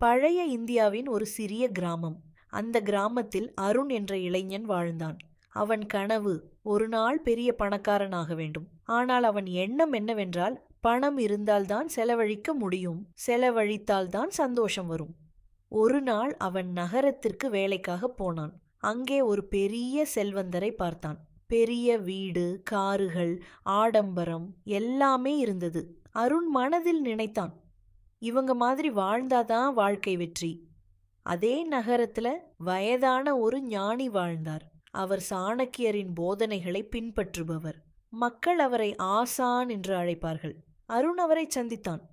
பழைய இந்தியாவின் ஒரு சிறிய கிராமம். அந்த கிராமத்தில் அருண் என்ற இளைஞன் வாழ்ந்தான். அவன் கனவு ஒரு நாள் பெரிய பணக்காரனாக வேண்டும். ஆனால் அவன் எண்ணம் என்னவென்றால், பணம் இருந்தால்தான் செலவழிக்க முடியும், செலவழித்தால்தான் சந்தோஷம் வரும். ஒரு நாள் அவன் நகரத்திற்கு வேலைக்காக போனான். அங்கே ஒரு பெரிய செல்வந்தரை பார்த்தான். பெரிய வீடு, காருகள், ஆடம்பரம் எல்லாமே இருந்தது. அருண் மனதில் நினைத்தான், இவங்க மாதிரி வாழ்ந்தாதான் வாழ்க்கை வெற்றி. அதே நகரத்துல வயதான ஒரு ஞானி வாழ்ந்தார். அவர் சாணக்கியரின் போதனைகளை பின்பற்றுபவர். மக்கள் அவரை ஆசான் என்று அழைப்பார்கள். அருண் அவரை சந்தித்தான்.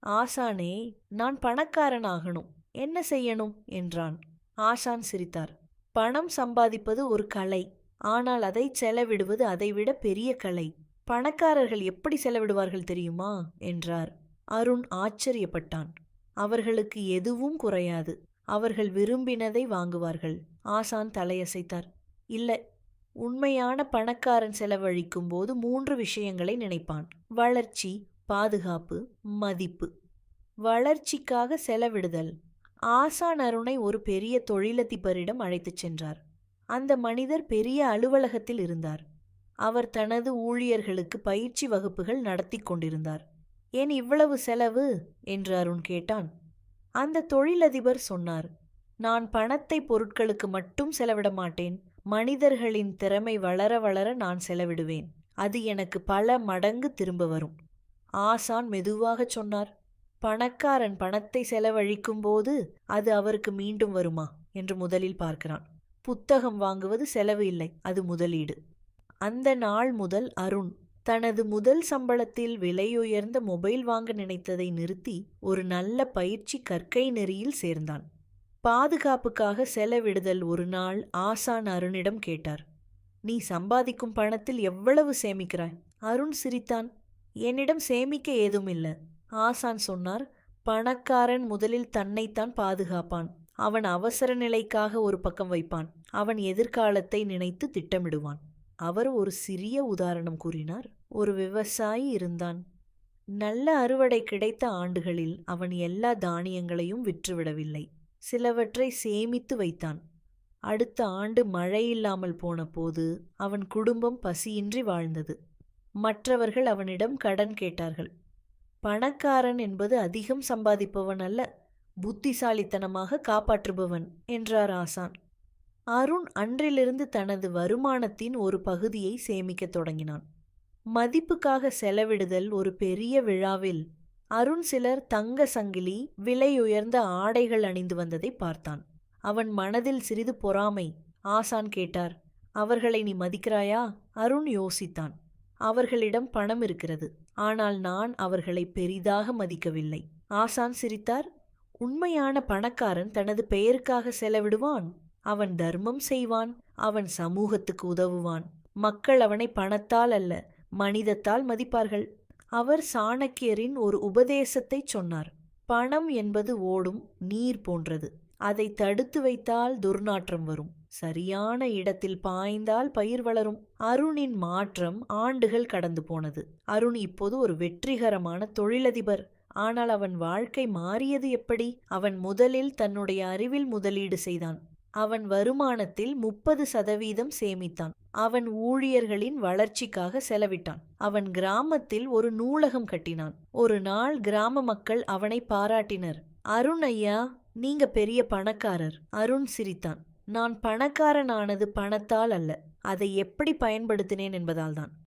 ஆசானே, நான் பணக்காரன் ஆகணும், என்ன செய்யணும் என்றான். ஆசான் சிரித்தார். பணம் சம்பாதிப்பது ஒரு கலை, ஆனால் அதை செலவிடுவது அதைவிட பெரிய கலை. பணக்காரர்கள் எப்படி செலவிடுவார்கள் தெரியுமா என்றார். அருண் ஆச்சரியப்பட்டான். அவர்களுக்கு எதுவும் குறையாது. அவர்கள் விரும்பினதை வாங்குவார்கள். ஆசான் தலையசைத்தார். இல்ல, உண்மையான பணக்காரன் செலவழிக்கும் போது 3 விஷயங்களை நினைப்பான்: வளர்ச்சி, பாதுகாப்பு, மதிப்பு. வளர்ச்சிக்காக செலவிடுதல். ஆசான் அருணை ஒரு பெரிய தொழிலதிபரிடம் அழைத்துச் சென்றார். அந்த மனிதர் பெரிய அலுவலகத்தில் இருந்தார். அவர் தனது ஊழியர்களுக்கு பயிற்சி வகுப்புகள் நடத்தி கொண்டிருந்தார். ஏன் இவ்வளவு செலவு என்று அருண் கேட்டான். அந்த தொழிலதிபர் சொன்னார், நான் பணத்தை பொருட்களுக்கு மட்டும் செலவிட மாட்டேன். மனிதர்களின் திறமை வளர வளர நான் செலவிடுவேன். அது எனக்கு பல மடங்கு திரும்ப வரும். ஆசான் மெதுவாக சொன்னார், பணக்காரன் பணத்தை செலவழிக்கும் போது அது அவருக்கு மீண்டும் வருமா என்று முதலில் பார்க்கிறான். புத்தகம் வாங்குவது செலவு இல்லை, அது முதலீடு. அந்த நாள் முதல் அருண் தனது முதல் சம்பளத்தில் விலையுயர்ந்த மொபைல் வாங்க நினைத்ததை நிறுத்தி ஒரு நல்ல பயிற்சி கற்கை நெறியில் சேர்ந்தான். பாதுகாப்புக்காக செலவிடுதல். ஒரு நாள் ஆசான் அருணிடம் கேட்டார், நீ சம்பாதிக்கும் பணத்தில் எவ்வளவு சேமிக்கிறாய்? அருண் சிரித்தான். என்னிடம் சேமிக்க ஏதும் இல்லை. ஆசான் சொன்னார், பணக்காரன் முதலில் தன்னைத்தான் பாதுகாப்பான். அவன் அவசர நிலைக்காக ஒரு பக்கம் வைப்பான். அவன் எதிர்காலத்தை நினைத்து திட்டமிடுவான். அவர் ஒரு சிறிய உதாரணம் கூறினார். ஒரு விவசாயி இருந்தான். நல்ல அறுவடை கிடைத்த ஆண்டுகளில் அவன் எல்லா தானியங்களையும் விற்றுவிடவில்லை. சிலவற்றை சேமித்து வைத்தான். அடுத்த ஆண்டு மழை இல்லாமல் போன போது அவன் குடும்பம் பசியின்றி வாழ்ந்தது. மற்றவர்கள் அவனிடம் கடன் கேட்டார்கள். பணக்காரன் என்பது அதிகம் சம்பாதிப்பவன் அல்ல, புத்திசாலித்தனமாக காப்பாற்றுபவன் என்றார் ஆசான். அருண் அன்றிலிருந்து தனது வருமானத்தின் ஒரு பகுதியை சேமிக்கத் தொடங்கினான். மதிப்புக்காக செலவிடுதல். ஒரு பெரிய விழாவில் அருண் சிலர் தங்க சங்கிலி, விலையுயர்ந்த ஆடைகள் அணிந்து வந்ததை பார்த்தான். அவன் மனதில் சிறிது பொறாமை. ஆசான் கேட்டார், அவர்களை நீ மதிக்கிறாயா? அருண் யோசித்தான். அவர்களிடம் பணம் இருக்கிறது, ஆனால் நான் அவர்களை பெரிதாக மதிக்கவில்லை. ஆசான் சிரித்தார். உண்மையான பணக்காரன் தனது பெயருக்காக செலவிடுவான். அவன் தர்மம் செய்வான். அவன் சமூகத்துக்கு உதவுவான். மக்கள் அவனை பணத்தால் அல்ல, மனிதத்தால் மதிப்பார்கள். அவர் சாணக்கியரின் ஒரு உபதேசத்தை சொன்னார். பணம் என்பது ஓடும் நீர் போன்றது. அதை தடுத்து வைத்தால் துர்நாற்றம் வரும். சரியான இடத்தில் பாய்ந்தால் பயிர் வளரும். அருணின் மாற்றம் ஆண்டுகள் கடந்து போனது. அருண் இப்போது ஒரு வெற்றிகரமான தொழிலதிபர். ஆனால் அவன் வாழ்க்கை மாறியது எப்படி? அவன் முதலில் தன்னுடைய அறிவில் முதலீடு செய்தான். அவன் வருமானத்தில் 30% சேமித்தான். அவன் ஊழியர்களின் வளர்ச்சிக்காக செலவிட்டான். அவன் கிராமத்தில் ஒரு நூலகம் கட்டினான். ஒரு நாள் கிராம மக்கள் அவனை பாராட்டினர். அருண் ஐயா, நீங்க பெரிய பணக்காரர். அருண் சிரித்தான். நான் பணக்காரனானது பணத்தால் அல்ல, அதை எப்படி பயன்படுத்தினேன் என்பதால்தான்.